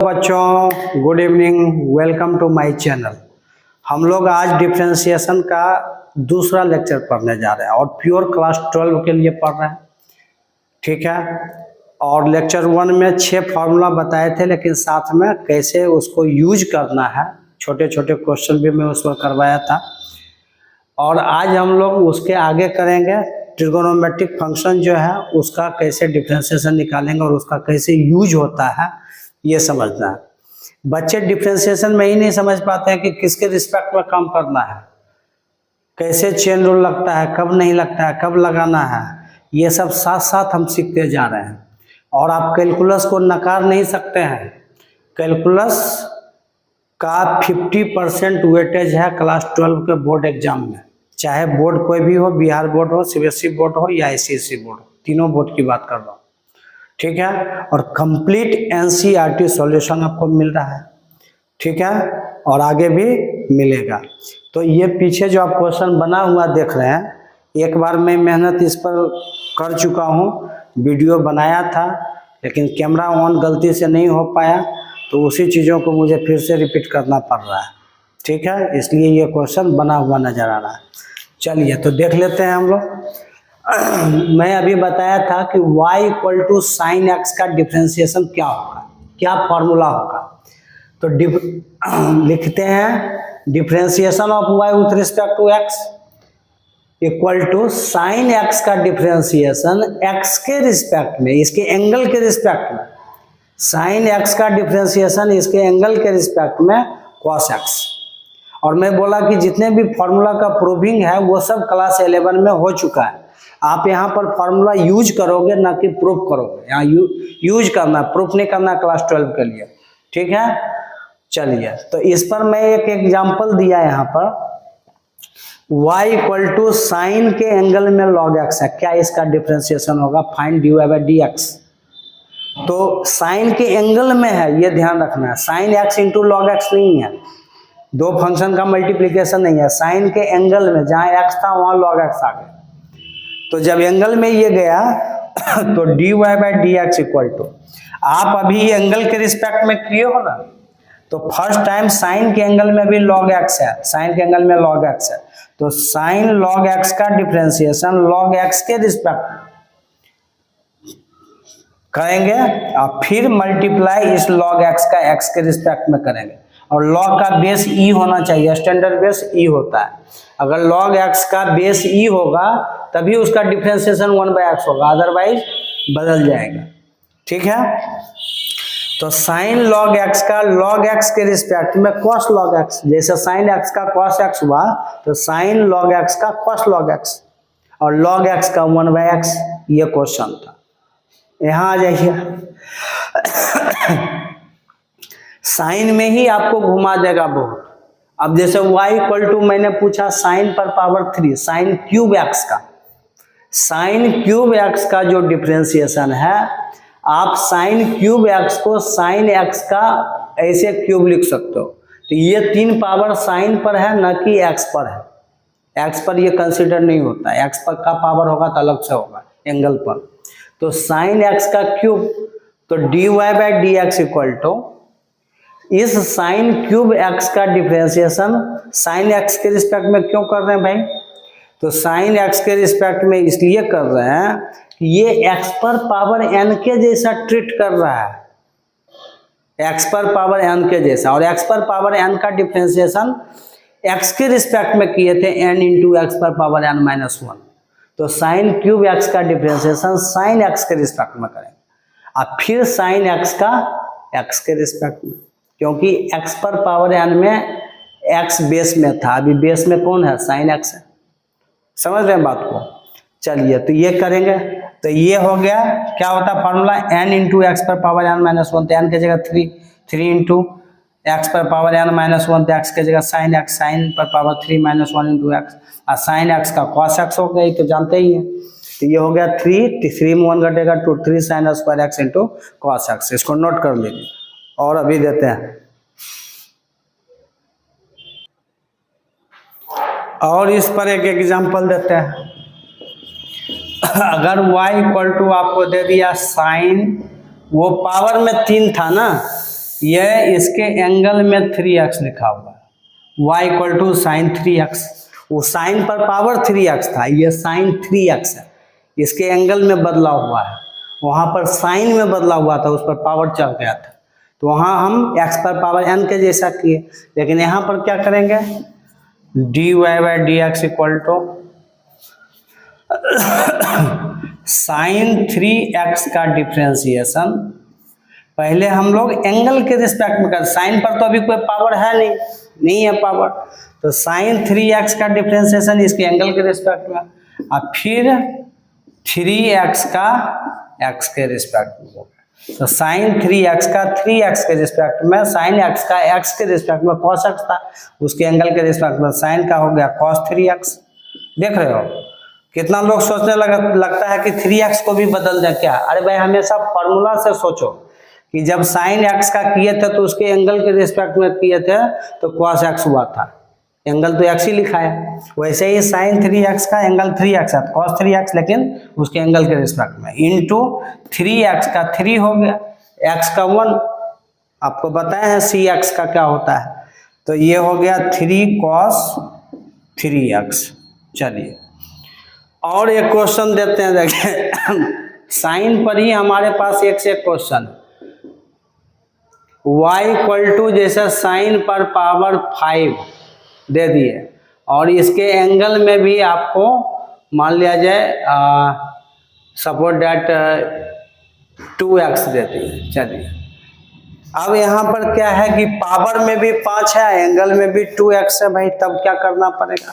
बच्चों, good evening. Welcome to my channel. हम लोग आज डिफरेंशिएशन का दूसरा लेक्चर पढ़ने जा रहे हैं और प्योर क्लास 12 के लिए पढ़ रहे हैं, ठीक है। और लेक्चर 1 में 6 फार्मूला बताए थे, लेकिन साथ में कैसे उसको यूज करना है, छोटे छोटे क्वेश्चन भी मैं उसको करवाया था। और आज हम लोग उसके आगे करेंगे, ट्रिगोनोमेट्रिक फंक्शन जो है उसका कैसे डिफरेंशिएशन निकालेंगे और उसका कैसे यूज होता है ये समझना है। बच्चे डिफरेंशिएशन में ही नहीं समझ पाते हैं कि किसके रिस्पेक्ट में काम करना है, कैसे चेन रूल लगता है, कब नहीं लगता है, कब लगाना है, ये सब साथ साथ हम सीखते जा रहे हैं। और आप कैलकुलस को नकार नहीं सकते हैं। कैलकुलस का 50% वेटेज है क्लास 12 के बोर्ड एग्जाम में, चाहे बोर्ड कोई भी हो, बिहार बोर्ड हो, सीबीएसई बोर्ड हो या आईसीएसई बोर्ड हो, तीनों बोर्ड की बात कर रहा हूँ, ठीक है। और कंप्लीट एनसीईआरटी सॉल्यूशन आपको मिल रहा है, ठीक है, और आगे भी मिलेगा। तो ये पीछे जो आप क्वेश्चन बना हुआ देख रहे हैं, एक बार मैं मेहनत इस पर कर चुका हूँ, वीडियो बनाया था, लेकिन कैमरा ऑन गलती से नहीं हो पाया, तो उसी चीज़ों को मुझे फिर से रिपीट करना पड़ रहा है, ठीक है। इसलिए ये क्वेश्चन बना हुआ नज़र आ रहा है। चलिए तो देख लेते हैं हम लोग। मैं अभी बताया था कि y equal to sine x का डिफ्रेंसिएशन क्या होगा, क्या फॉर्मूला होगा। तो लिखते हैं differentiation of y with respect to x equal to sine x का डिफ्रेंसिएशन x के रिस्पेक्ट में, इसके एंगल के रिस्पेक्ट में, साइन एक्स का डिफ्रेंसिएशन इसके एंगल के रिस्पेक्ट में cos x। और मैं बोला कि जितने भी फॉर्मूला का प्रूविंग है वो सब क्लास 11 में हो चुका है। आप यहाँ पर फॉर्मूला यूज करोगे ना कि प्रूफ करोगे, यहाँ यूज करना, प्रूफ नहीं करना क्लास 12 के लिए, ठीक है। चलिए तो इस पर मैं एक एग्जांपल दिया यहाँ पर, y इक्वल टू साइन के एंगल में log x है, क्या इसका डिफ्रेंसिएशन होगा, फाइंड dy बाई dx। तो साइन के एंगल में है, ये ध्यान रखना है, sine x into log x नहीं है, दो फंक्शन का मल्टीप्लीकेशन नहीं है, साइन के एंगल में, जहां x था वहां log x आ गया। तो जब एंगल में ये गया तो dy by dx equal to, आप अभी एंगल के रिस्पेक्ट में किए हो ना, तो फर्स्ट टाइम साइन के एंगल में भी log x है, साइन के एंगल में log x है, तो साइन log x का डिफरेंशिएशन log x के रिस्पेक्ट में करेंगे और फिर मल्टीप्लाई इस log x का x के रिस्पेक्ट में करेंगे। और log का बेस e होना चाहिए, स्टैंडर्ड बेस e होता है। अगर log x का बेस e होगा तभी उसका डिफरेंशिएशन 1/x होगा, अदरवाइज बदल जाएगा, ठीक है। तो साइन log x का log x के रिस्पेक्ट में cos log x, जैसे साइन x का cos x हुआ तो साइन log x का cos log x और log x का 1/x, ये क्वेश्चन था। यहाँ आ जाइए, साइन में ही आपको घुमा देगा बहुत। अब जैसे y इक्वल टू मैंने पूछा साइन पर पावर 3, साइन क्यूब x का, साइन क्यूब x का जो डिफरेंशिएशन है, आप साइन क्यूब x को साइन x का ऐसे क्यूब लिख सकते हो। तो ये 3 पावर साइन पर है, न कि x पर है। x पर ये कंसिडर नहीं होता है, x पर का पावर होगा तो अलग से होगा एंगल पर। तो साइन x का क्यूब, तो dy by dx equal to इस साइन क्यूब x का डिफरेंशिएशन साइन x के रिस्पेक्ट में क्यों कर रहे हैं भाई, तो साइन x के रिस्पेक्ट में इसलिए कर रहे हैं कि ये x पर पावर n के जैसा ट्रीट कर रहा है, x पर पावर n के जैसा। और x पर पावर n का डिफरेंशिएशन x के रिस्पेक्ट में किए थे n इंटू एक्स पर पावर n माइनस 1। तो साइन क्यूब x का डिफरेंशिएशन साइन x के रिस्पेक्ट में करेंगे और फिर साइन x का x के रिस्पेक्ट में, क्योंकि x पर पावर n में x बेस में था, अभी बेस में कौन है, साइन x है। समझ रहे हैं बात को। चलिए तो ये करेंगे, तो ये हो गया, क्या होता है फॉर्मूला, n इंटू एक्स पर पावर n माइनस 1, तो n की जगह 3 इंटू एक्स पर पावर n माइनस 1, तो एक्स की जगह साइन x, साइन पर पावर 3 माइनस 1 इंटू एक्स, और साइन x का cos x हो गया, तो जानते ही हैं। तो ये हो गया 3 में 1 घटेगा 2, 3 sine square x into cos x। इसको नोट कर लीजिए और अभी देते हैं। और इस पर एक एग्जांपल देते हैं। अगर y इक्वल टू आपको दे दिया साइन, वो पावर में 3 था ना, ये इसके एंगल में 3x लिखा हुआ है, y equal to sine 3x। वो साइन पर पावर 3x था, ये साइन 3x है, इसके एंगल में बदला हुआ है। वहाँ पर साइन में बदला हुआ था, उस पर पावर चढ़ गया था, तो वहाँ हम x पर पावर n के जैसा किए। लेकिन यहाँ पर क्या करेंगे, dy by d x equal to sine 3x का डिफ्रेंसिएशन। पहले हम लोग एंगल के रिस्पेक्ट में कर, साइन पर तो अभी कोई पावर है नहीं है पावर, तो साइन 3x का डिफ्रेंसिएशन इसके एंगल के रिस्पेक्ट में, और फिर 3x का x के रिस्पेक्ट में होगा। तो साइन 3x का 3x के रिस्पेक्ट में, साइन x का x के रिस्पेक्ट में, cos x था उसके एंगल के रिस्पेक्ट में, साइन का हो गया cos 3x। देख रहे हो कितना लोग सोचने लगता है कि 3x को भी बदल दें क्या। अरे भाई हमेशा फॉर्मूला से सोचो कि जब साइन x का किए थे तो उसके एंगल के रिस्पेक्ट में किए थे तो cos x हुआ था, एंगल तो x ही लिखा है। वैसे ही साइन 3x का एंगल 3x है, cos 3x लेकिन उसके एंगल के रिस्पेक्ट में, इनटू 3x का 3 हो गया, x का 1, आपको बताया है cx का क्या होता है, तो ये हो गया 3 cos 3x। चलिए और एक क्वेश्चन देते हैं, देखिए साइन पर ही हमारे पास एक से एक क्वेश्चन, y इक्वल टू जैसे साइन पर पावर 5 दे दिए और इसके एंगल में भी आपको मान लिया जाए सपोज डेट 2x दे दिए। चलिए अब यहाँ पर क्या है कि पावर में भी 5 है, एंगल में भी 2x है, भाई तब क्या करना पड़ेगा,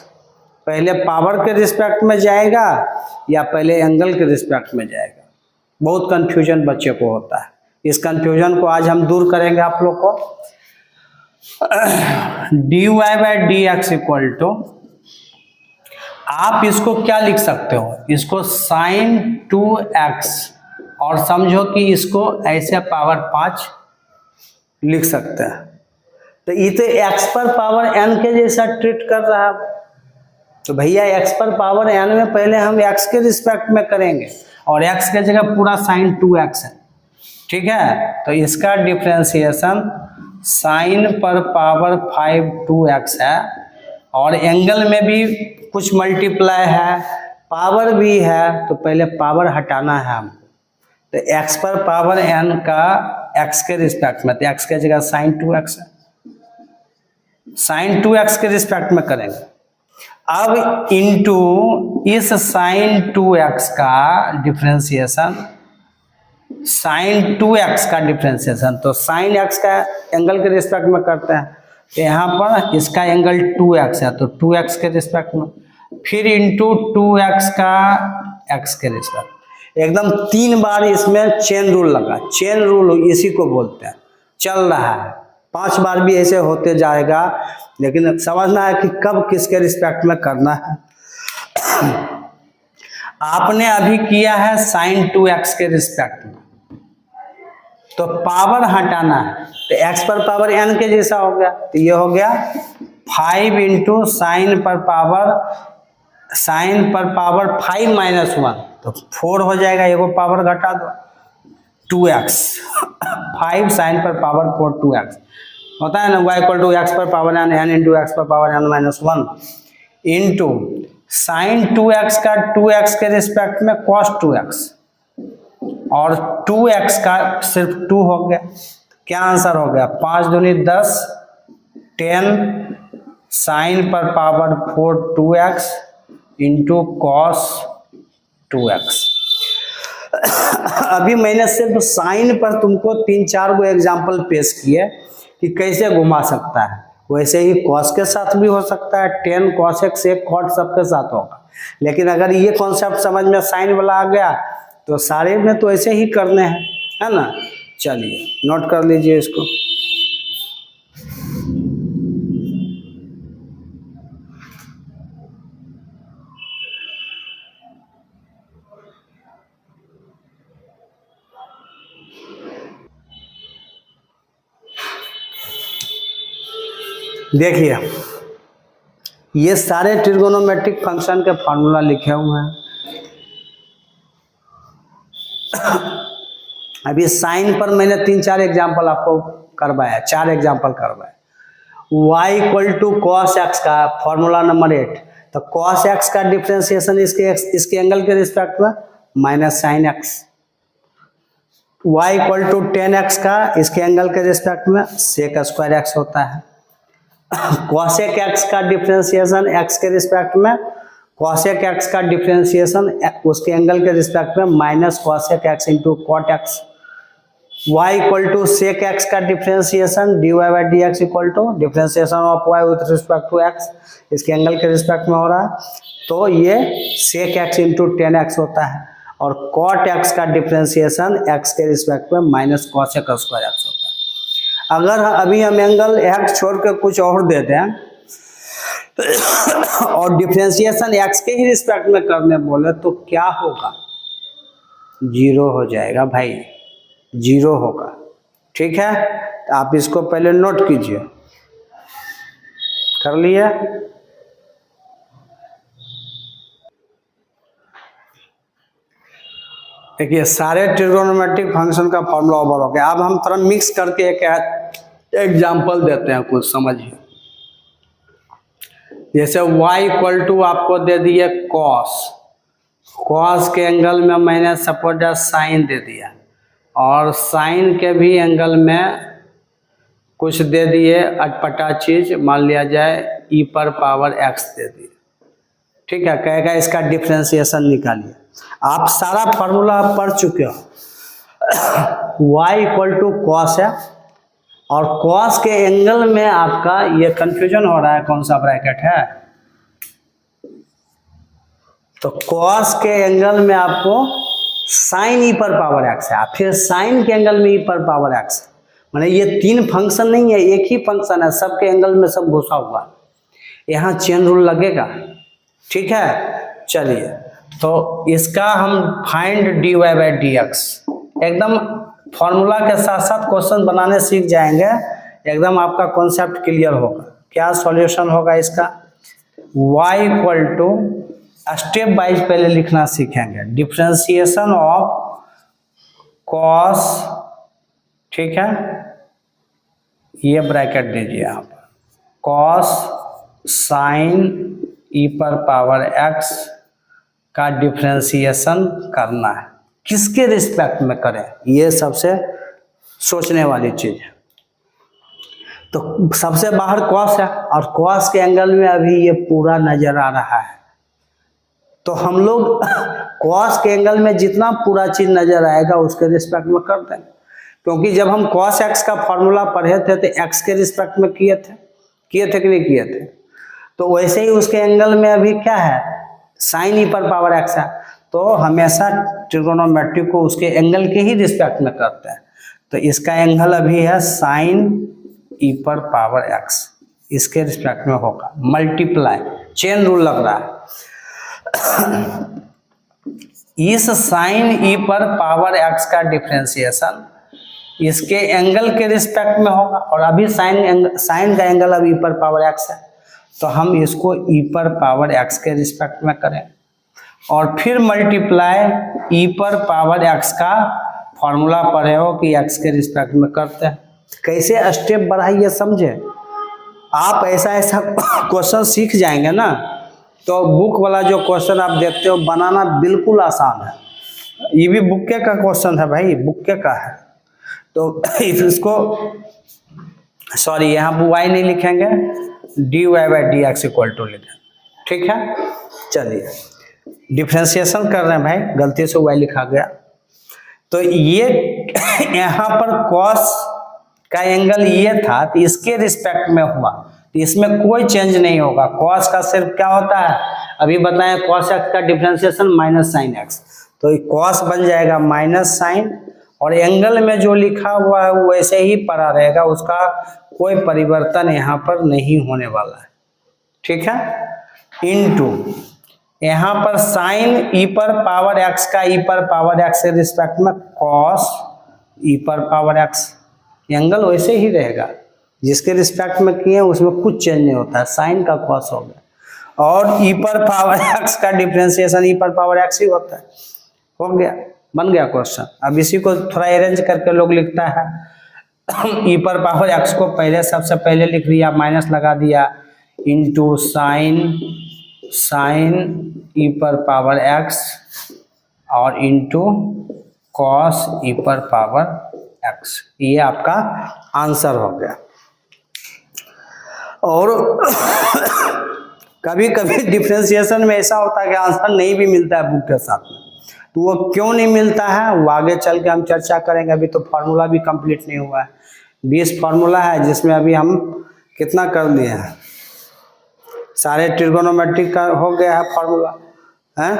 पहले पावर के रिस्पेक्ट में जाएगा या पहले एंगल के रिस्पेक्ट में जाएगा। बहुत कंफ्यूजन बच्चे को होता है, इस कंफ्यूजन को आज हम दूर करेंगे आप लोग को। dy by d x equal to, आप इसको क्या लिख सकते हो, इसको साइन 2x और समझो कि इसको ऐसे पावर 5 लिख सकते हैं। तो ये तो x पर पावर n के जैसा ट्रीट कर रहा है, तो भैया x पर पावर n में पहले हम x के रिस्पेक्ट में करेंगे और x के जगह पूरा साइन 2x है, ठीक है। तो इसका डिफ्रेंसिएशन साइन पर पावर 5 2x है और एंगल में भी कुछ मल्टीप्लाई है, पावर भी है, तो पहले पावर हटाना है हमको। तो x पर पावर n का x के रिस्पेक्ट में, तो x के जगह साइन 2x है, साइन 2x के रिस्पेक्ट में करेंगे। अब इनटू इस साइन 2x का डिफ्रेंसिएशन, साइन 2x का डिफ्रेंसिएशन, तो साइन x का एंगल के रिस्पेक्ट में करते हैं, तो यहाँ पर इसका एंगल 2x है तो 2x के रिस्पेक्ट में, फिर इंटू 2x का x के रिस्पेक्ट, एकदम 3 बार इसमें चेन रूल लगा। चेन रूल इसी को बोलते हैं, चल रहा है 5 बार भी ऐसे होते जाएगा, लेकिन समझना है कि कब किसके रिस्पेक्ट में करना है। आपने अभी किया है साइन 2x के रिस्पेक्ट में, तो पावर हटाना है, तो x पर पावर n के जैसा हो गया, तो ये हो गया 5 इंटू साइन पर पावर 5 माइनस 1, तो 4 हो जाएगा, एगो पावर घटा दो 2x 5 साइन पर पावर 4 2x होता है ना, y इक्वल टू एक्स पर power n, n into x पर power n minus 1 into sine 2x का 2x के रिस्पेक्ट में cos 2x और 2x का सिर्फ 2 हो गया। क्या आंसर हो गया, 5 दूनी 10 10 साइन पर power 4 2x into cos 2x। अभी मैंने सिर्फ साइन पर तुमको 3-4 गो एग्जाम्पल पेश किए कि कैसे घुमा सकता है, वैसे ही कॉस के साथ भी हो सकता है, 10 cos x 1 cot सबके साथ होगा। लेकिन अगर ये कॉन्सेप्ट समझ में साइन वाला आ गया तो सारे में तो ऐसे ही करने हैं, है ना। चलिए नोट कर लीजिए इसको। देखिए ये सारे ट्रिगोनोमेट्रिक फंक्शन के फॉर्मूला लिखे हुए हैं। अभी साइन पर मैंने 3-4 एग्जाम्पल आपको करवाया, 4 एग्जाम्पल करवाया। y equal to cos x का फॉर्मूला नंबर 8, तो कॉस एक्स का डिफ्रेंसिएशन इसके एंगल के रिस्पेक्ट में minus sine x. y equal to ten x का इसके एंगल के रिस्पेक्ट में सेक स्क्वायर एक्स होता है। कॉसेक एक्स का डिफ्रेंसिएशन एक्स के रिस्पेक्ट में, कॉसेक एक्स का डिफ्रेंसिएशन उसके एंगल के रिस्पेक्ट में minus cosec x into cot x. y equal to sec x का differentiation dy by d x equal to differentiation of y with respect to x, इसके angle के respect में हो रहा है, तो ये sec x into tan x होता है। और कॉट एक्स का डिफ्रेंसिएशन x के रिस्पेक्ट में माइनस कॉसेक स्क्वायर एक्स होता है। अगर अभी हम एंगल x छोड़ कर कुछ और देते हैं और डिफ्रेंसिएशन x के ही रिस्पेक्ट में करने बोले तो क्या होगा, जीरो हो जाएगा भाई, जीरो होगा। ठीक है, तो आप इसको पहले नोट कीजिए। कर लिए? देखिए सारे ट्रिगोनोमेट्रिक फंक्शन का फॉर्मूला ओवर हो गया। अब हम थोड़ा मिक्स करके एक एग्जाम्पल देते हैं, कुछ समझिए। जैसे y इक्वल टू आपको दे दिए कॉस, कॉस के एंगल में मैंने सपोज साइन दे दिया, और साइन के भी एंगल में कुछ दे दिए अटपटा चीज, मान लिया जाए e पर पावर x दे दिए। ठीक है, कहेगा इसका डिफ्रेंसिएशन निकालिए। आप सारा फार्मूला पढ़ चुके हो। y इक्वल टू कॉस है, और कॉस के एंगल में आपका ये कंफ्यूजन हो रहा है कौन सा ब्रैकेट है, तो कॉस के एंगल में आपको साइन ई पर पावर एक्स है, फिर साइन के एंगल में ई पर पावर एक्स है। माने ये 3 फंक्शन नहीं है, एक ही फंक्शन है, सबके एंगल में सब घुसा हुआ है। यहाँ चेन रूल लगेगा। ठीक है, चलिए तो इसका हम find dy by d x, एकदम फॉर्मूला के साथ साथ क्वेश्चन बनाने सीख जाएंगे, एकदम आपका कॉन्सेप्ट क्लियर होगा। क्या सॉल्यूशन होगा इसका, y equal to stepwise पहले लिखना सीखेंगे, डिफ्रेंसिएशन ऑफ कॉस, ठीक है, ये ब्रैकेट दीजिए यहाँ पर, कॉस साइन ई पर पावर x का डिफ्रेंसिएशन करना है। किसके रिस्पेक्ट में करें, ये सबसे सोचने वाली चीज है। तो सबसे बाहर कॉस है, और कॉस के एंगल में अभी ये पूरा नजर आ रहा है, तो हम लोग कॉस के एंगल में जितना पूरा चीज नजर आएगा उसके रिस्पेक्ट में कर देंगे। क्योंकि जब हम कॉस एक्स का फॉर्मूला पढ़े थे तो एक्स के रिस्पेक्ट में किए थे कि नहीं किए थे, तो वैसे ही उसके एंगल में अभी क्या है, साइन ई पर पावर एक्स है, तो हमेशा ट्रिगोनोमेट्री को उसके एंगल के ही रिस्पेक्ट में करते हैं। तो इसका एंगल अभी है साइन ई पर पावर एक्स, इसके रिस्पेक्ट में होगा, मल्टीप्लाई, चेन रूल लग रहा है। इस साइन ई पर पावर एक्स का डिफ्रेंसिएशन इसके एंगल के रिस्पेक्ट में होगा, और अभी साइन का एंगल अब ई पर पावर एक्स है, तो हम इसको ई पर पावर एक्स के रिस्पेक्ट में करें, और फिर मल्टीप्लाई ई पर पावर एक्स का फॉर्मूला पढ़े हो कि एक्स के रिस्पेक्ट में करते हैं। कैसे स्टेप बढ़ाइए समझे, आप ऐसा क्वेश्चन सीख जाएंगे ना, तो बुक वाला जो क्वेश्चन आप देखते हो बनाना बिल्कुल आसान है। ये भी बुक का क्वेश्चन है भाई, बुक का है, तो इसको सॉरी यहाँ पर y नहीं लिखेंगे, dy by d x equal to लिखें। ठीक है, चलिए डिफ्रेंसिएशन कर रहे हैं भाई, गलती से y लिखा गया, तो ये यहाँ पर cos का एंगल ये था, तो इसके रिस्पेक्ट में हुआ, तो इसमें कोई चेंज नहीं होगा। cos का सिर्फ क्या होता है, अभी बताएं, cos x का डिफ्रेंसिएशन माइनस साइन x, तो cos बन जाएगा माइनस साइन, और एंगल में जो लिखा हुआ है वो वैसे ही पड़ा रहेगा, उसका कोई परिवर्तन यहाँ पर नहीं होने वाला है। ठीक है, इनटू यहाँ पर साइन ई पर पावर एक्स का ई पर पावर एक्स के रिस्पेक्ट में कॉस ई पर पावर एक्स, एंगल वैसे ही रहेगा, जिसके रिस्पेक्ट में किए उसमें कुछ चेंज नहीं होता है, साइन का कॉस हो गया, और ई पर पावर एक्स का डिफ्रेंसिएशन ई पर पावर एक्स ही होता है। हो गया, बन गया क्वेश्चन। अब इसी को थोड़ा अरेंज करके लोग लिखता है ई पर पावर एक्स को पहले सबसे पहले लिख दिया, माइनस लगा दिया, इंटू साइन ई पर पावर एक्स और इंटू कॉस ई पर पावर एक्स। ये आपका आंसर हो गया। और कभी कभी डिफरेंशिएशन में ऐसा होता है कि आंसर नहीं भी मिलता है बुक के साथ में, तो वो क्यों नहीं मिलता है वो आगे चल के हम चर्चा करेंगे। अभी तो फार्मूला भी कंप्लीट नहीं हुआ है। 20 फार्मूला है जिसमें अभी हम कितना कर लिए हैं, सारे ट्रिगोनोमेट्रिक का हो गया है फार्मूला है।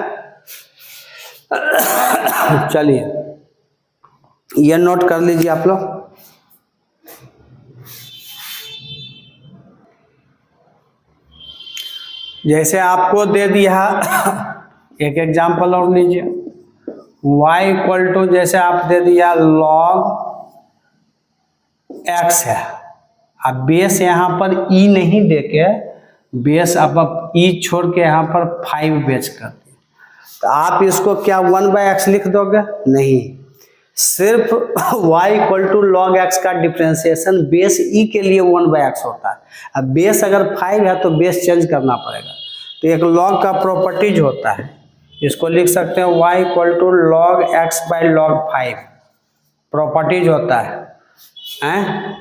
चलिए ये नोट कर लीजिए आप लोग। जैसे आपको दे दिया एक एग्जांपल और लीजिए, y इक्वल टू जैसे आप दे दिया log x है। अब बेस यहाँ पर e नहीं देके बेस अब e छोड़ के यहाँ पर 5 बेच कर दिए, तो आप इसको क्या 1/x लिख दोगे? नहीं, सिर्फ y equal to log x का डिफ्रेंसिएशन बेस e के लिए 1/x होता है। अब बेस अगर 5 है तो बेस चेंज करना पड़ेगा, तो एक log का प्रॉपर्टीज होता है, इसको लिख सकते हैं y equal to log x by log 5 properties होता है।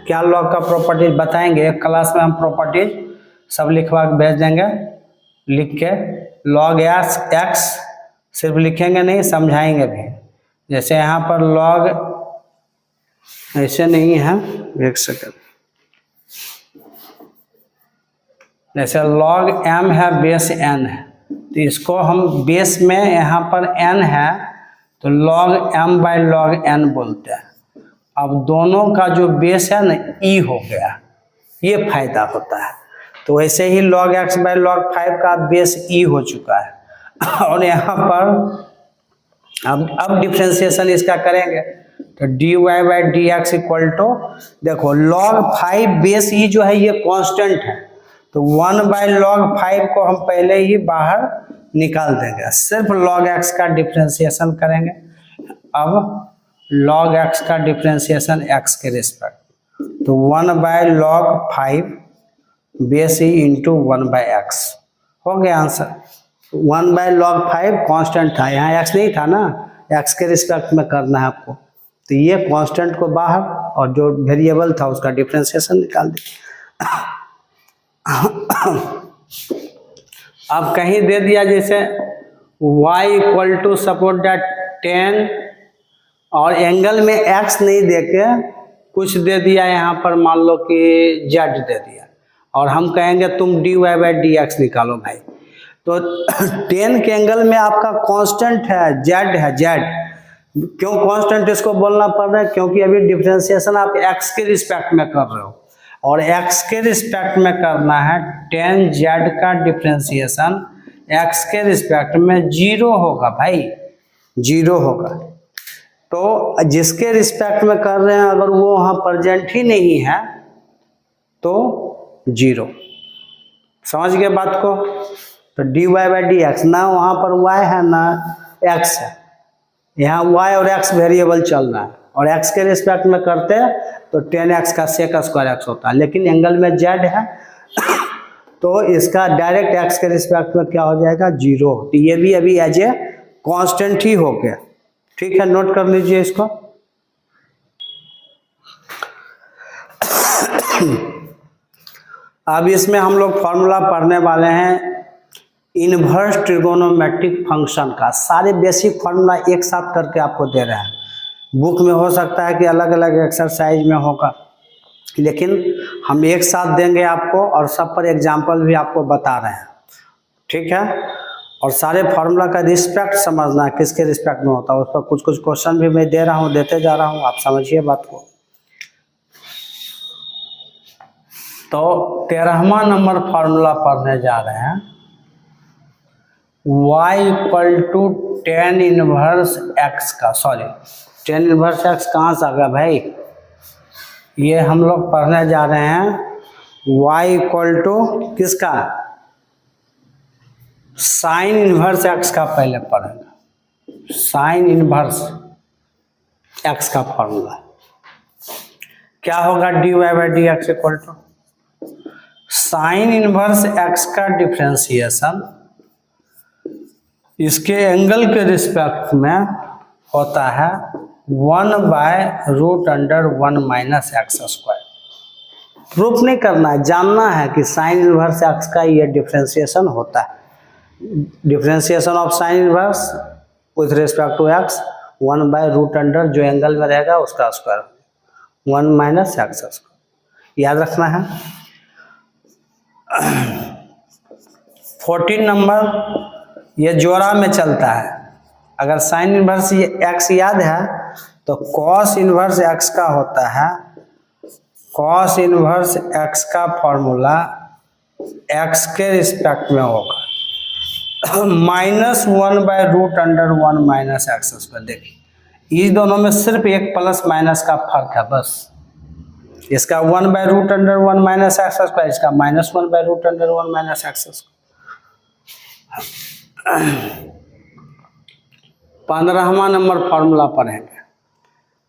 क्या log का प्रॉपर्टीज बताएंगे एक क्लास में, हम प्रॉपर्टीज सब लिखवा के भेज देंगे लिख के। log x सिर्फ लिखेंगे नहीं, समझाएंगे भी। जैसे यहाँ पर log ऐसे नहीं है, एक सेकंड, जैसे log m है बेस n है, तो इसको हम बेस में यहाँ पर n है तो log m by log n बोलते हैं। अब दोनों का जो बेस है ना e हो गया, ये फायदा होता है। तो वैसे ही log x बाई log 5 का बेस e हो चुका है। और यहाँ पर अब डिफ्रेंसिएशन इसका करेंगे तो dy by dx equal to, देखो log 5 बेस e जो है ये कांस्टेंट है, तो 1/log 5 को हम पहले ही बाहर निकाल देंगे, सिर्फ log x का डिफ्रेंसिएशन करेंगे। अब log x का डिफ्रेंसिएशन x के रिस्पेक्ट, तो 1/log 5 base e into 1/x हो गया आंसर। 1/log 5 कांस्टेंट था, यहाँ x नहीं था ना, x के रिस्पेक्ट में करना है आपको, तो ये कांस्टेंट को बाहर और जो वेरिएबल था उसका डिफ्रेंसिएशन निकाल दिया। अब कहीं दे दिया जैसे y equal to suppose that 10 और एंगल में x नहीं देके कुछ दे दिया, यहाँ पर मान लो कि z दे दिया और हम कहेंगे तुम dy बाई dx निकालो भाई, तो 10 के एंगल में आपका कांस्टेंट है z। क्यों कांस्टेंट इसको बोलना पड़ रहा है? क्योंकि अभी डिफरेंशिएशन आप x के रिस्पेक्ट में कर रहे हो और x के रिस्पेक्ट में करना है। 10z का डिफरेंशिएशन x के रिस्पेक्ट में 0 होगा भाई, 0 होगा। तो जिसके रिस्पेक्ट में कर रहे हैं अगर वो वहाँ प्रेजेंट ही नहीं है तो 0। समझ गए बात को? तो dy बाई dx, ना वहाँ पर y है ना x है, यहाँ y और x वेरिएबल चल रहा है और x के रिस्पेक्ट में करते हैं तो 10x का सेक स्क्वायर x होता है, लेकिन एंगल में z है तो इसका डायरेक्ट x के रिस्पेक्ट में क्या हो जाएगा? 0। तो ये भी अभी एज ए कांस्टेंट ही हो गया। ठीक है, नोट कर लीजिए इसको। अब इसमें हम लोग फॉर्मूला पढ़ने वाले हैं इनवर्स ट्रिगोनोमेट्रिक फंक्शन का। सारे बेसिक फॉर्मूला एक साथ करके आपको दे रहे हैं। बुक में हो सकता है कि अलग अलग एक्सरसाइज में होगा, लेकिन हम एक साथ देंगे आपको और सब पर एग्जाम्पल भी आपको बता रहे हैं। ठीक है, और सारे फार्मूला का रिस्पेक्ट समझना है, किसके रिस्पेक्ट में होता है। उस पर कुछ कुछ क्वेश्चन भी मैं दे रहा हूँ, देते जा रहा हूँ, आप समझिए बात को। तो 13वां नंबर फार्मूला पढ़ने जा रहे हैं, y equal to tan inverse x का, सॉरी tan इनवर्स x कहाँ से आ गया भाई? ये हम लोग पढ़ने जा रहे हैं y इक्वल टू किसका? साइन इनवर्स x का पहले पढ़ेंगे। साइन इनवर्स x का फॉर्मूला क्या होगा dy by d x equal to sine inverse x का डिफ्रेंसिएशन इसके एंगल के रिस्पेक्ट में होता है 1/√1 माइनस एक्स स्क्वायर। प्रूफ नहीं करना है, जानना है कि साइन इनवर्स एक्स का ये डिफ्रेंसिएशन होता है। Differentiation of sine inverse with respect to x 1/√, जो एंगल में रहेगा उसका स्क्वायर 1 माइनस एक्स स्क्वायर, याद रखना है। 14 नंबर, ये जोड़ा में चलता है। अगर साइन इनवर्स ये एक्स याद है तो कॉस इनवर्स एक्स का होता है, कॉस इनवर्स एक्स का फॉर्मूला एक्स के रिस्पेक्ट में होगा -1/√1 माइनस एक्स स्क्वायर। देखिए इस दोनों में सिर्फ एक प्लस माइनस का फर्क है बस। इसका 1/√1 माइनस एक्स स्क्वायर, इसका -1/√1 माइनस एक्स स्क्वायर। 15वां नंबर फॉर्मूला पढ़ेंगे,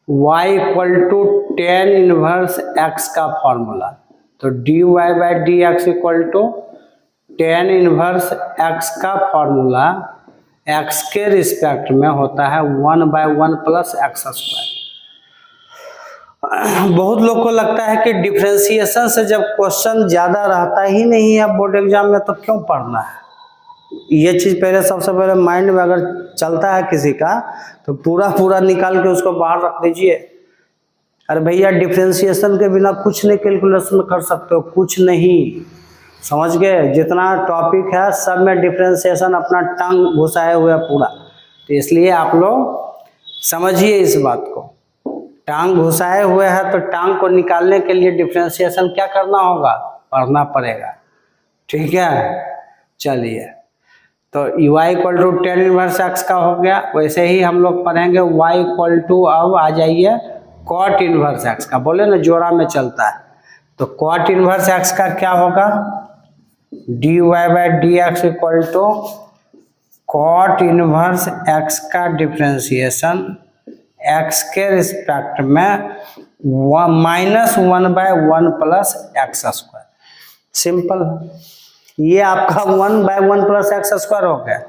y equal to tan inverse x का फॉर्मूला। तो dy by d x equal to tan inverse x का फॉर्मूला x के रिस्पेक्ट में होता है 1/1 प्लस एक्स स्क्वायर। बहुत लोग को लगता है कि डिफ्रेंसिएशन से जब क्वेश्चन ज़्यादा रहता ही नहीं है बोर्ड एग्जाम में तो क्यों पढ़ना है। ये चीज़ पहले सबसे पहले माइंड में अगर चलता है किसी का तो पूरा निकाल के उसको बाहर रख दीजिए। अरे भैया डिफ्रेंसिएशन के बिना कुछ नहीं कैलकुलेशन कर सकते हो, कुछ नहीं, समझ गए। जितना टॉपिक है सब में डिफ्रेंसिएशन अपना टांग घुसाए हुए है पूरा, तो इसलिए आप लोग समझिए इस बात को। टांग घुसाए हुए है तो टांग को निकालने के लिए डिफ्रेंसिएशन क्या करना होगा, पढ़ना पड़ेगा, ठीक है। चलिए तो y equal to tan inverse x का हो गया। वैसे ही हम लोग पढ़ेंगे y इक्वल टू, अब आ जाइए cot इनवर्स एक्स का। बोले ना जोड़ा में चलता है, तो cot इनवर्स एक्स का क्या होगा, dy by d x equal to cot inverse x का डिफ्रेंसिएशन x के रिस्पेक्ट में -1/1 प्लस एक्स स्क्वायर। सिंपल, ये आपका 1/1 प्लस एक्स स्क्वायर हो गया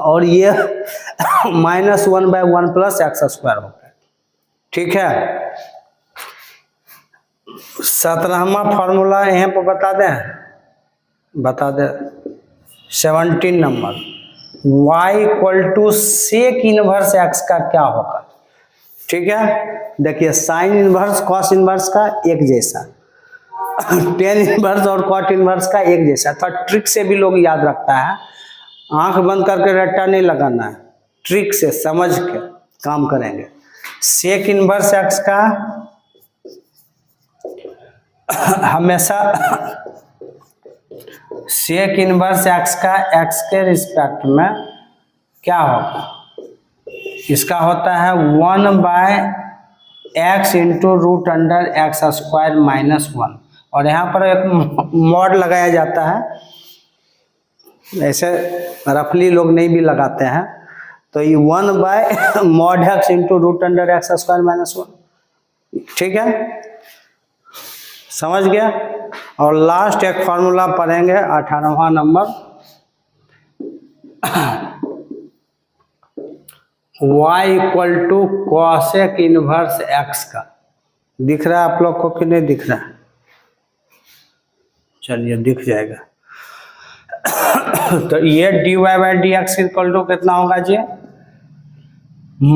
और ये -1/1 प्लस एक्स स्क्वायर हो गया, ठीक है। 17वां फॉर्मूला यहाँ पर बता दें 17 नंबर, y equal to sec inverse x का क्या होगा, ठीक है। देखिए साइन इनवर्स कॉस इनवर्स का एक जैसा, tan इनवर्स और cot इनवर्स का एक जैसा। तो ट्रिक से भी लोग याद रखता है, आंख बंद करके रट्टा नहीं लगाना है, ट्रिक से समझ के काम करेंगे। सेक इनवर्स एक्स का हमेशा सेक इनवर्स एक्स का एक्स के रिस्पेक्ट में क्या होगा, इसका होता है 1/x इंटू √x स्क्वायर -1, और यहाँ पर एक मॉड लगाया जाता है, ऐसे रफली लोग नहीं भी लगाते हैं। तो ये 1/mod x into √x square -1, ठीक है, समझ गया। और लास्ट एक फॉर्मूला पढ़ेंगे 18वां number, y equal to cosec inverse x का। दिख रहा है आप लोग को कि नहीं दिख रहा है, चलिए दिख जाएगा। तो ये dy by d x equal to कितना होगा जी,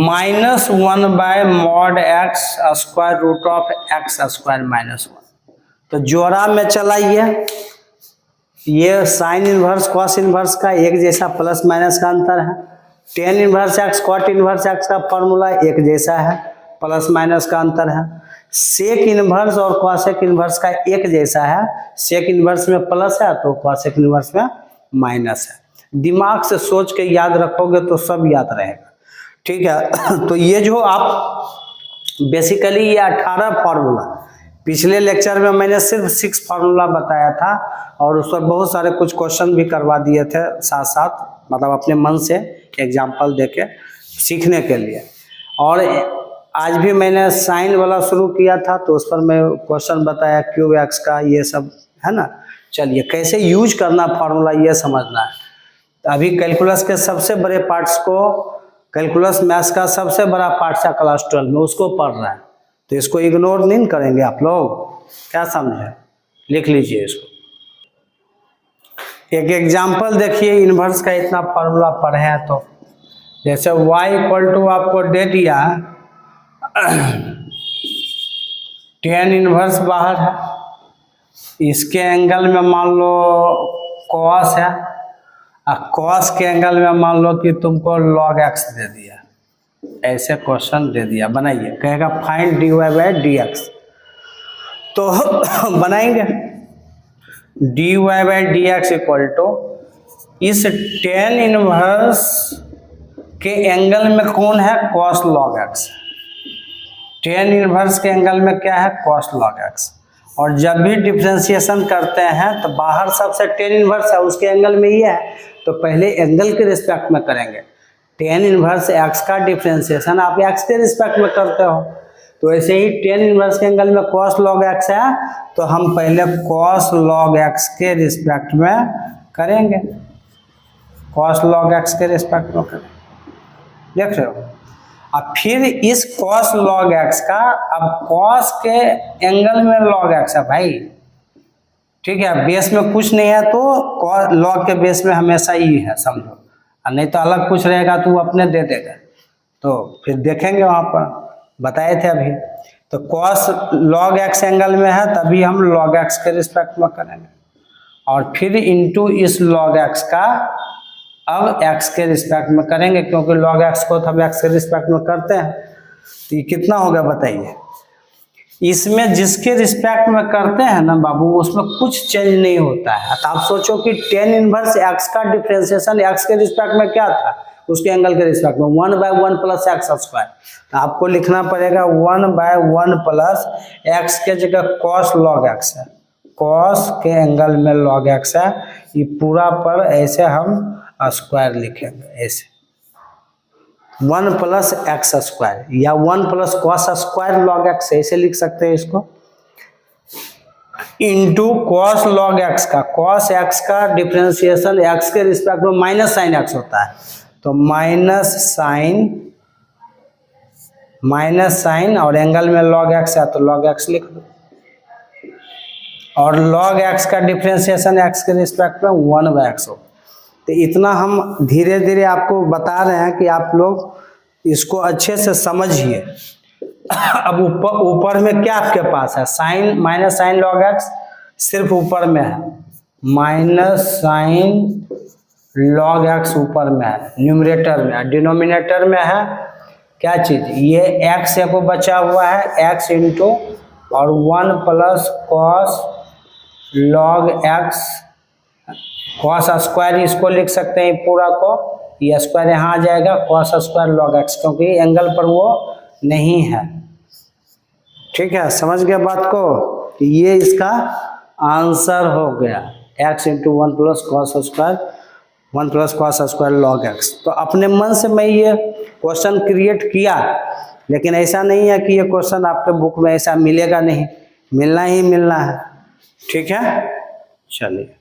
-1/mod x square root of x square -1। तो जोड़ा में चलाइए, ये साइन इनवर्स कॉस इनवर्स का एक जैसा प्लस माइनस का अंतर है, tan inverse x cot inverse x का फॉर्मूला एक जैसा है, प्लस माइनस का अंतर है। सेक इनवर्स और कॉसेक इनवर्स का एक जैसा है, सेक इनवर्स में प्लस है तो कॉसेक इनवर्स में माइनस है। दिमाग से सोच के याद रखोगे तो सब याद रहेगा, ठीक है। तो ये जो आप बेसिकली ये 18 फार्मूला, पिछले लेक्चर में मैंने सिर्फ 6 फार्मूला बताया था और उस पर बहुत सारे कुछ क्वेश्चन भी करवा दिए थे साथ साथ, मतलब अपने मन से एग्जाम्पल देके सीखने के लिए। और आज भी मैंने साइन वाला शुरू किया था, तो उस पर मैं क्वेश्चन बताया क्यूब एक्स का, ये सब है ना। चलिए कैसे यूज करना फार्मूला ये समझना है। तो अभी कैलकुलस के सबसे बड़े पार्ट्स को, कैलकुलस मैथ्स का सबसे बड़ा पार्ट है क्लास 12 में, उसको पढ़ रहा है, तो इसको इग्नोर नहीं करेंगे आप लोग, क्या समझे, लिख लीजिए इसको। एक एग्जाम्पल देखिए, इन्वर्स का इतना फार्मूला पढ़े हैं, तो जैसे y इक्वल टू आपको दे दिया tan इन्वर्स बाहर है, इसके एंगल में मान लो cos है, और cos के एंगल में मान लो कि तुमको log x दे दिया, ऐसे क्वेश्चन दे दिया, बनाइए, कहेगा फाइंड dy बाई dx, तो बनाएंगे dy by dx equal to इस tan इनवर्स के एंगल में कौन है, cos log x, tan inverse के एंगल में क्या है, cos log x। और जब भी डिफरेंशिएशन करते हैं तो बाहर सबसे tan इनवर्स है, उसके एंगल में ये है, तो पहले एंगल के रिस्पेक्ट में करेंगे। tan इनवर्स x का डिफरेंशिएशन आप x के रिस्पेक्ट में करते हो, तो ऐसे ही tan इनवर्स के एंगल में cos log x है, तो हम पहले cos log x के रिस्पेक्ट में करेंगे, cos log x के रिस्पेक्ट में करेंगे, देख रहे हो। अब फिर इस cos log x का, अब cos के एंगल में log x है भाई, ठीक है, बेस में कुछ नहीं है, तो log के बेस में हमेशा ही है, समझो, और नहीं तो अलग कुछ रहेगा तो अपने दे देगा, तो फिर देखेंगे वहाँ पर, बताए थे अभी। तो cos log x एंगल में है, तभी हम log x के रिस्पेक्ट में करेंगे, और फिर इंटू इस log x का अब x के रिस्पेक्ट में करेंगे, क्योंकि log x को तो हम x के रिस्पेक्ट में करते हैं, तो ये कितना होगा बताइए। इसमें जिसके रिस्पेक्ट में करते हैं ना बाबू, उसमें कुछ चेंज नहीं होता है। तो आप सोचो कि tan इनवर्स x का डिफरेंशिएशन x के रिस्पेक्ट में क्या था, उसके एंगल के रिस्पेक्ट में 1/1 प्लस एक्स स्क्वायर, तो आपको लिखना पड़ेगा 1/1 प्लस x के जगह cos log x है, cos के एंगल में log x है, ये पूरा पर ऐसे हम स्क्वायर लिखेंगे, ऐसे 1 प्लस एक्स स्क्वायर या 1 plus cos square log x, ऐसे लिख सकते हैं इसको, इंटू cos log x का, cos x का डिफरेंशिएशन x के रिस्पेक्ट में माइनस साइन x होता है, तो माइनस साइन और एंगल में log x है, तो log x लिख दो, और log x का डिफरेंशिएशन x के रिस्पेक्ट में 1/x हो। तो इतना हम धीरे धीरे आपको बता रहे हैं कि आप लोग इसको अच्छे से समझिए। अब ऊपर में क्या आपके पास है, sine, minus sine log x सिर्फ ऊपर में है, माइनस साइन log x ऊपर में है, न्यूमरेटर में है, डिनोमिनेटर में है क्या चीज, ये x को बचा हुआ है, x इंटू और 1 plus cos log x, cos square इसको लिख सकते हैं पूरा को, ये स्क्वायर यहाँ आ जाएगा, cos स्क्वायर log x, क्योंकि एंगल पर वो नहीं है, ठीक है, समझ गया बात को, कि ये इसका आंसर हो गया, x into 1 plus cos square, 1 plus cos square log x। तो अपने मन से मैं ये क्वेश्चन क्रिएट किया, लेकिन ऐसा नहीं है कि ये क्वेश्चन आपके बुक में ऐसा मिलेगा नहीं, मिलना ही मिलना है, ठीक है। चलिए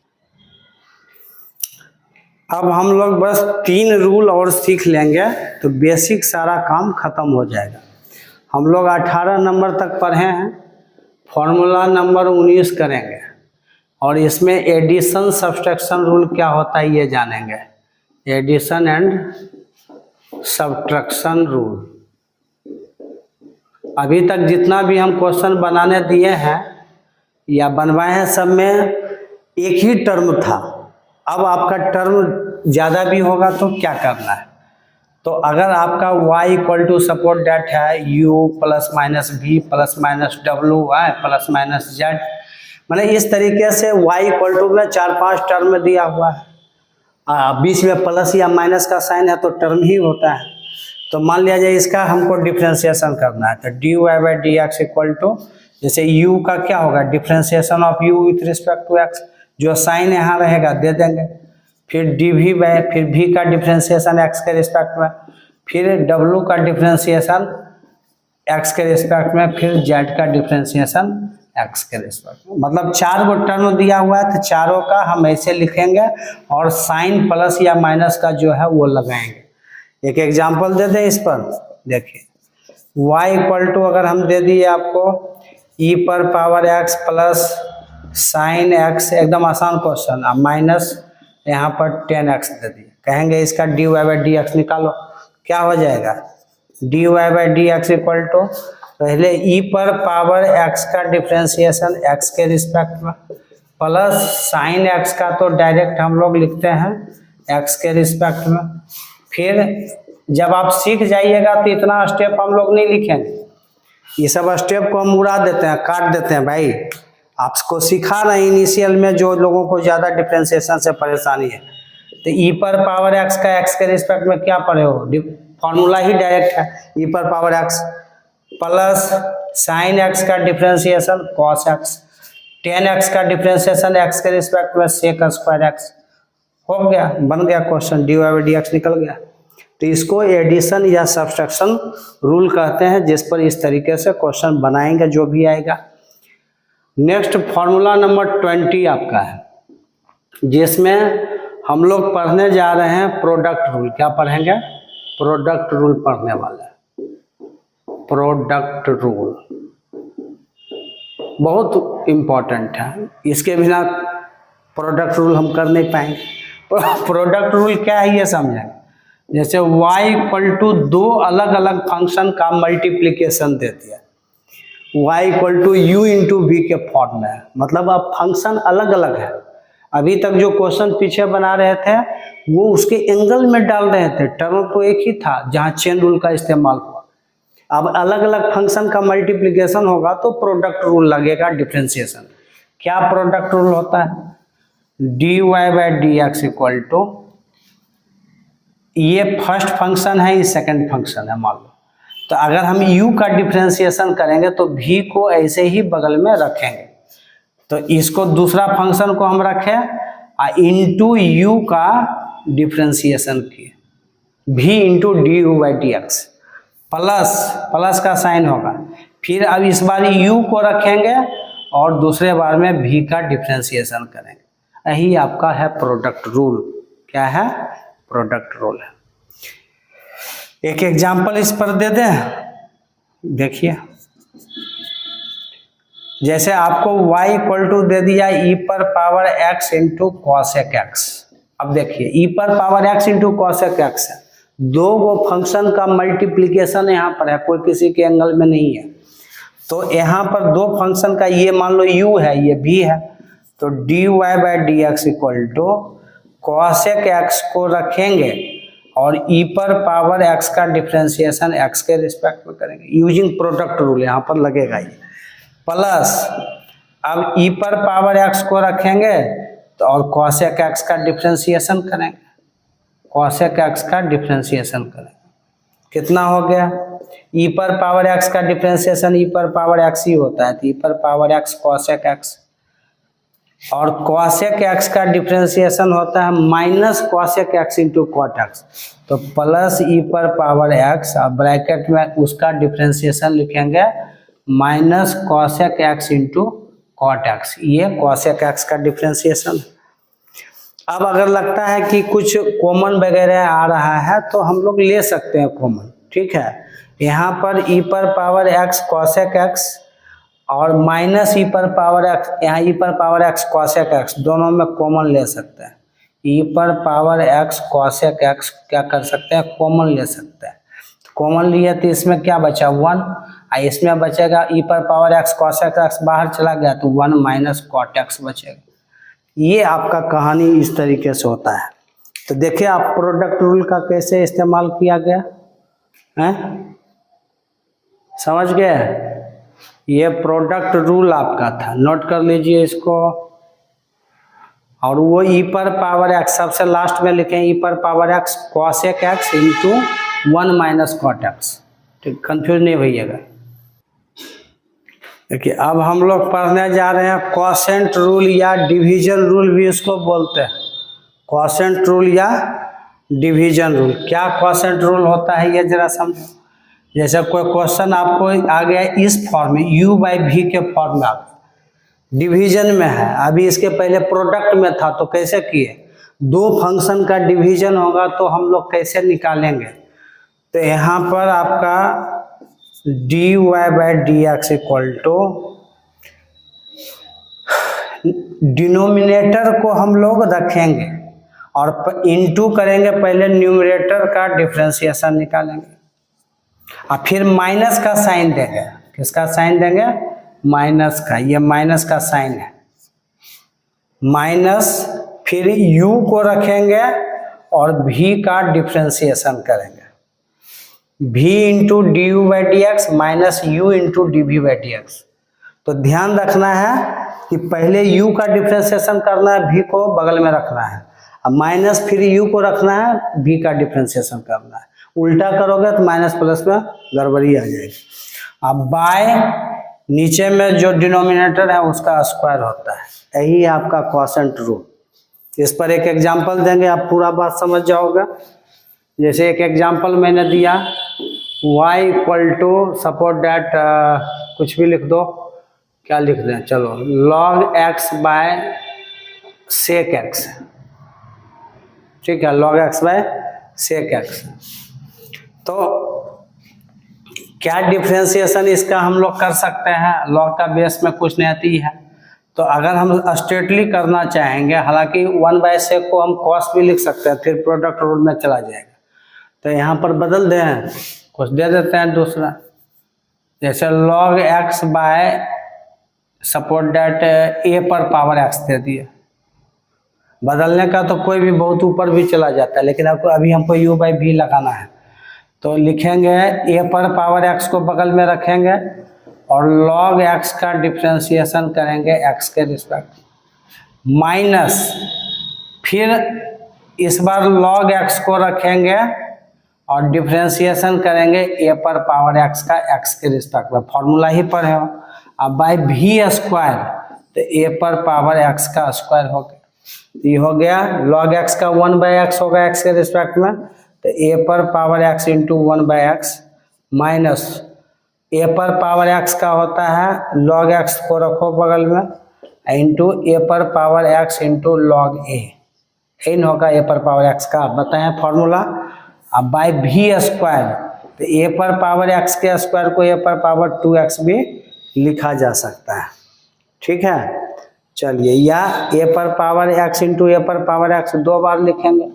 अब हम लोग बस 3 रूल और सीख लेंगे, तो बेसिक सारा काम खत्म हो जाएगा। हम लोग 18 नंबर तक पढ़े हैं, फॉर्मूला नंबर 19 करेंगे, और इसमें एडिशन सब्सट्रैक्शन रूल क्या होता है ये जानेंगे, एडिशन एंड सब्ट्रैक्शन रूल। अभी तक जितना भी हम क्वेश्चन बनाने दिए हैं या बनवाए हैं, सब में एक ही टर्म था। अब आपका टर्म ज़्यादा भी होगा तो क्या करना है, तो अगर आपका y equal to suppose that है u plus minus v plus minus w y plus minus z, मतलब इस तरीके से y इक्वल टू में 4-5 टर्म दिया हुआ है, बीच में प्लस या माइनस का साइन है तो टर्म ही होता है। तो मान लिया जाए इसका हमको डिफ्रेंशिएशन करना है, तो dy by d x equal to, जैसे u का क्या होगा, differentiation of u with respect to x, जो साइन यहाँ रहेगा दे देंगे, फिर dv बाई, फिर v का डिफ्रेंशिएशन x के रिस्पेक्ट में, फिर w का डिफ्रेंशिएशन एक्स के रिस्पेक्ट में, फिर जेड का डिफ्रेंसिएशन एक्स के रिस्पेक्ट में। मतलब 4 गो टर्म दिया हुआ है तो चारों का हम ऐसे लिखेंगे और साइन प्लस या माइनस का जो है वो लगाएंगे। एक एग्जांपल दे दें इस पर, देखिए y इक्वल टू अगर हम दे दिए आपको e पर power x plus sine x, एकदम आसान क्वेश्चन, अब माइनस यहाँ पर 10x दे दिए, कहेंगे इसका dy बाई डी एक्स निकालो, क्या हो जाएगा dy by d x equal to पहले e पर पावर x का डिफ्रेंसिएशन x के रिस्पेक्ट में प्लस साइन x का तो डायरेक्ट हम लोग लिखते हैं x के रिस्पेक्ट में। फिर जब आप सीख जाइएगा तो इतना स्टेप हम लोग नहीं लिखेंगे, ये सब स्टेप को हम उड़ा देते हैं, काट देते हैं। भाई आपको सिखा रहे हैं इनिशियल में, जो लोगों को ज़्यादा डिफ्रेंसिएशन से परेशानी है, तो e पर पावर x का x के रिस्पेक्ट में क्या पढ़े हो, फॉर्मूला ही डायरेक्ट है e पर power x plus sine x का डिफ्रेंसिएशन cos x, 10x का डिफ्रेंसिएशन x के रिस्पेक्ट में sec स्क्वायर x, हो गया, बन गया question, dy by d x निकल गया। तो इसको एडिशन या सब्सट्रैक्शन रूल कहते हैं, जिस पर इस तरीके से क्वेश्चन बनाएंगे जो भी आएगा। नेक्स्ट फॉर्मूला नंबर 20 आपका है, जिसमें हम लोग पढ़ने जा रहे हैं प्रोडक्ट रूल। क्या पढ़ेंगे, प्रोडक्ट रूल पढ़ने वाले हैं। प्रोडक्ट रूल बहुत इम्पोर्टेंट है, इसके बिना प्रोडक्ट रूल हम कर नहीं पाएंगे। प्रोडक्ट रूल क्या है ये समझेंगे। जैसे y इक्वल टू 2 अलग अलग फंक्शन का मल्टीप्लिकेशन दे दिया, y equal to u into v के फॉर्म में है, मतलब अब फंक्शन अलग अलग है। अभी तक जो क्वेश्चन पीछे बना रहे थे वो उसके एंगल में डाल रहे थे, टर्म तो एक ही था जहाँ चेन रूल का इस्तेमाल हुआ। अब अलग अलग फंक्शन का मल्टीप्लिकेशन होगा तो प्रोडक्ट रूल लगेगा डिफ्रेंसिएशन। क्या प्रोडक्ट रूल होता है, dy by d x equal to, ये फर्स्ट फंक्शन है, ये सेकंड फंक्शन है मान लो, तो अगर हम u का डिफ्रेंसिएशन करेंगे तो v को ऐसे ही बगल में रखेंगे, तो इसको दूसरा फंक्शन को हम रखें इंटू u का डिफ्रेंसिएशन किए, v into d u by d x, plus का साइन होगा, फिर अब इस बार u को रखेंगे और दूसरे बार में v का डिफ्रेंसिएशन करेंगे। यही आपका है प्रोडक्ट रूल। क्या है, प्रोडक्ट रूल है। एक एग्जांपल इस पर दे दें, देखिए जैसे आपको y इक्वल टू दे दिया e पर power x into cosec x। अब देखिए e पर power x into cosec x है, 2 गो फंक्शन का मल्टीप्लिकेशन यहाँ पर है, कोई किसी के एंगल में नहीं है, तो यहाँ पर 2 फंक्शन का, ये मान लो u है ये v है, तो dy by d x equal to cosec x को रखेंगे और e पर पावर x का डिफ्रेंसिएशन x के रिस्पेक्ट में करेंगे यूजिंग प्रोडक्ट रूल, यहाँ पर लगेगा ये, प्लस अब e पर पावर x को रखेंगे तो और कॉसेक x का डिफ्रेंसिएशन करेंगे, कॉसेक x का डिफ्रेंसिएशन करेंगे, कितना हो गया, e पर पावर x का डिफ्रेंसिएशन e पर पावर x ही होता है, तो e पर पावर x कॉसेक x, और कॉसेक x का डिफ्रेंसिएशन होता है minus cosec x into cot x, तो प्लस e पर पावर x, अब ब्रैकेट में उसका डिफ्रेंसिएशन लिखेंगे minus cosec x into cot x, ये कॉसेक x का डिफ्रेंसिएशन। अब अगर लगता है कि कुछ कॉमन वगैरह आ रहा है तो हम लोग ले सकते हैं कॉमन, ठीक है। यहाँ पर e पर पावर x कॉसेक x और माइनस ई पर पावर x, यहाँ ई पर पावर x कॉसेक x, दोनों में कॉमन ले सकते हैं। ई पर पावर x कॉसेक x क्या कर सकते हैं, कॉमन ले सकते हैं। कॉमन लिए तो इसमें क्या बचा 1, इसमें बचेगा ई पर पावर x कॉसेक x बाहर चला गया तो 1 माइनस कॉट x बचेगा। ये आपका कहानी इस तरीके से होता है। तो देखिए आप प्रोडक्ट रूल का कैसे इस्तेमाल किया गया है, समझ गए। ये प्रोडक्ट रूल आपका था, नोट कर लीजिए इसको। और वो ई पर पावर x, सबसे लास्ट में लिखें ई पर power x cosec x into 1 minus cot x, ठीक, कंफ्यूज नहीं होइएगा। देखिए अब हम लोग पढ़ने जा रहे हैं क्वोशेंट रूल या डिवीजन रूल भी इसको बोलते हैं, क्वोशेंट रूल या डिवीजन रूल। क्या क्वोशेंट रूल होता है ये जरा समझो। जैसे कोई क्वेश्चन आपको आ गया इस फॉर्म में, u बाई वी के फॉर्म में आ गया, डिवीजन में है, अभी इसके पहले प्रोडक्ट में था तो कैसे किए, दो फंक्शन का डिवीजन होगा तो हम लोग कैसे निकालेंगे। तो यहाँ पर आपका dy by d x equal to, denominator को हम लोग रखेंगे और इनटू करेंगे, पहले न्यूमरेटर का डिफरेंशिएशन निकालेंगे और फिर माइनस का साइन देंगे। किसका साइन देंगे, माइनस का, ये माइनस का साइन है, माइनस, फिर u को रखेंगे और v का डिफरेंशिएशन करेंगे, v into d u by d x minus u into d v by d x. तो ध्यान रखना है कि पहले u का डिफरेंशिएशन करना है, v को बगल में रखना है, अब माइनस फिर u को रखना है, v का डिफरेंशिएशन करना है। उल्टा करोगे तो माइनस प्लस में गड़बड़ी आ जाएगी। अब बाय नीचे में जो डिनोमिनेटर है उसका स्क्वायर होता है, यही आपका क्वोशंट रूल। इस पर एक एग्जांपल देंगे, आप पूरा बात समझ जाओगे। जैसे एक एग्जांपल मैंने दिया, y equal to suppose that, कुछ भी लिख दो, क्या लिख दें, चलो log x by sec x, ठीक है, log x by sec x। तो क्या डिफरेंशिएशन इसका हम लोग कर सकते हैं, log का बेस में कुछ नहीं आती है। तो अगर हम स्ट्रेटली करना चाहेंगे, हालांकि 1 बाय sec को हम cos भी लिख सकते हैं, फिर प्रोडक्ट रूल में चला जाएगा। तो यहाँ पर बदल दें, कुछ दे देते हैं दूसरा, जैसे log x by suppose that a पर पावर x दे दिए। बदलने का तो कोई भी बहुत ऊपर भी चला जाता है, लेकिन आपको अभी हमको u बाई v लगाना है। तो लिखेंगे a पर पावर x को बगल में रखेंगे और log x का डिफरेंशिएशन करेंगे x के रिस्पेक्ट, माइनस फिर इस बार log x को रखेंगे और डिफरेंशिएशन करेंगे a पर पावर x का x के रिस्पेक्ट में, फॉर्मूला ही पर है। अब बाई वी स्क्वायर, तो a पर पावर x का स्क्वायर हो गया, ये हो गया log x का 1 बाई एक्स होगा x के रिस्पेक्ट में, तो a पर power x into 1 by x minus a पर पावर x का होता है log x को रखो बगल में इंटू a पर power x into log a, इन होगा a पर पावर x का, बताएं फॉर्मूला। अब बाई वी स्क्वायर, तो a पर पावर x के स्क्वायर को a पर पावर 2x भी लिखा जा सकता है, ठीक है। चलिए, या a पर पावर x इंटू a पर पावर x दो बार लिखेंगे,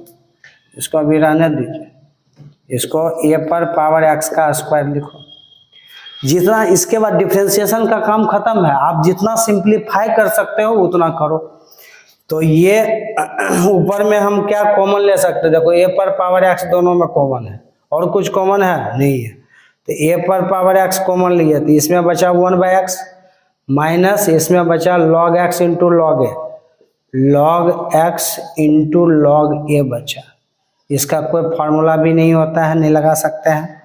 इसको अभी रहने दीजिए, इसको a पर पावर x का स्क्वायर लिखो। जितना इसके बाद डिफरेंशिएशन का काम खत्म है, आप जितना सिंप्लीफाई कर सकते हो उतना करो। तो ये ऊपर में हम क्या कॉमन ले सकते हैं, देखो a पर पावर x दोनों में कॉमन है, और कुछ कॉमन है नहीं है, तो a पर पावर x कॉमन लिए, तो इसमें बचा 1 बाई एक्स माइनस इसमें बचा log x इंटू लॉग ए, log x इंटू लॉग ए बचा। इसका कोई फार्मूला भी नहीं होता है, नहीं लगा सकते हैं।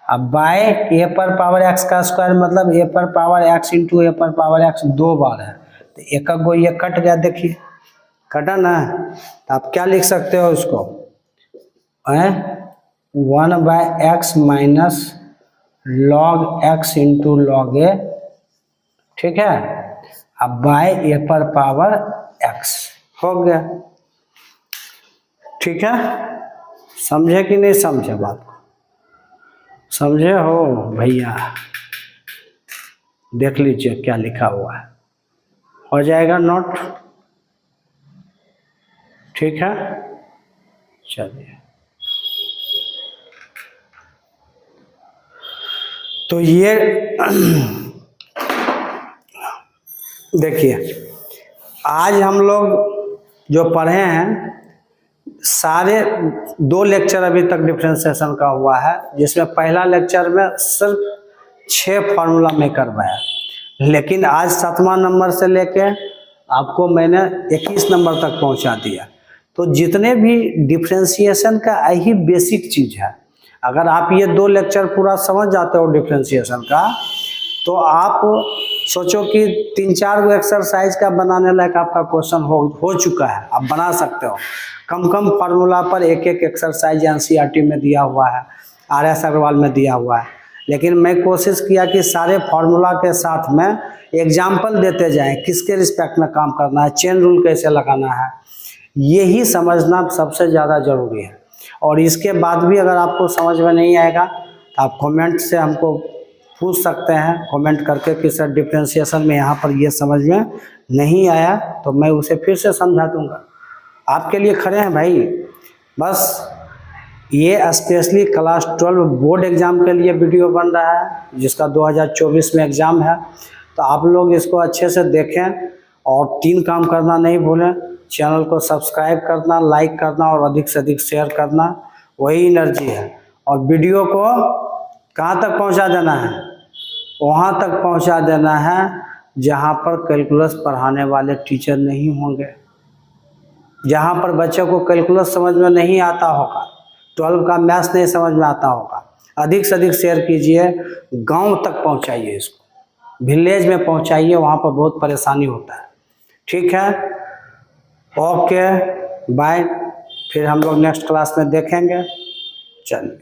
अब बाय a पर पावर x का स्क्वायर मतलब a पर पावर x इंटू a पर पावर x दो बार है, तो एक गो ये कट गया, देखिए कटा ना। तो आप क्या लिख सकते हो इसको, 1 by x minus log x into log a, ठीक है। अब बाय a पर पावर x हो गया, ठीक है। समझे कि नहीं समझे बात को, समझे हो भैया, देख लीजिए क्या लिखा हुआ है, हो जाएगा नोट, ठीक है। चलिए, तो ये देखिए, आज हम लोग जो पढ़े हैं सारे 2 लेक्चर अभी तक डिफरेंशिएशन का हुआ है, जिसमें पहला लेक्चर में सिर्फ 6 फार्मूला में करवाया, लेकिन आज 7वां नंबर से लेके आपको मैंने 21 नंबर तक पहुंचा दिया। तो जितने भी डिफरेंशिएशन का यही बेसिक चीज़ है, अगर आप ये 2 लेक्चर पूरा समझ जाते हो डिफरेंशिएशन का, तो आप सोचो कि 3-4 गो एक्सरसाइज का बनाने लायक आपका क्वेश्चन हो चुका है, आप बना सकते हो। कम कम फार्मूला पर एक एक्सरसाइज एनसीईआरटी में दिया हुआ है, RS अग्रवाल में दिया हुआ है। लेकिन मैं कोशिश किया कि सारे फार्मूला के साथ में एग्जाम्पल देते जाएं, किसके रिस्पेक्ट में काम करना है, चेन रूल कैसे लगाना है, यही समझना सबसे ज़्यादा ज़रूरी है। और इसके बाद भी अगर आपको समझ में नहीं आएगा तो आप कमेंट से हमको पूछ सकते हैं, कमेंट करके कि सर डिफरेंशिएशन में यहाँ पर ये समझ में नहीं आया, तो मैं उसे फिर से समझा दूँगा। आपके लिए खड़े हैं भाई। बस ये स्पेशली क्लास 12 बोर्ड एग्ज़ाम के लिए वीडियो बन रहा है, जिसका 2024 में एग्ज़ाम है। तो आप लोग इसको अच्छे से देखें और 3 काम करना नहीं भूलें, चैनल को सब्सक्राइब करना, लाइक करना और अधिक से अधिक शेयर करना, वही एनर्जी है। और वीडियो को कहाँ तक पहुँचा देना है? वहाँ तक पहुँचा देना है जहाँ पर कैलकुलस पढ़ाने वाले टीचर नहीं होंगे, जहाँ पर बच्चे को कैलकुलस समझ में नहीं आता होगा, 12 का मैथ्स नहीं समझ में आता होगा। अधिक से अधिक शेयर कीजिए, गांव तक पहुंचाइए, इसको विलेज में पहुंचाइए, वहाँ पर बहुत परेशानी होता है। ठीक है, ओके बाय, फिर हम लोग नेक्स्ट क्लास में देखेंगे। चलिए।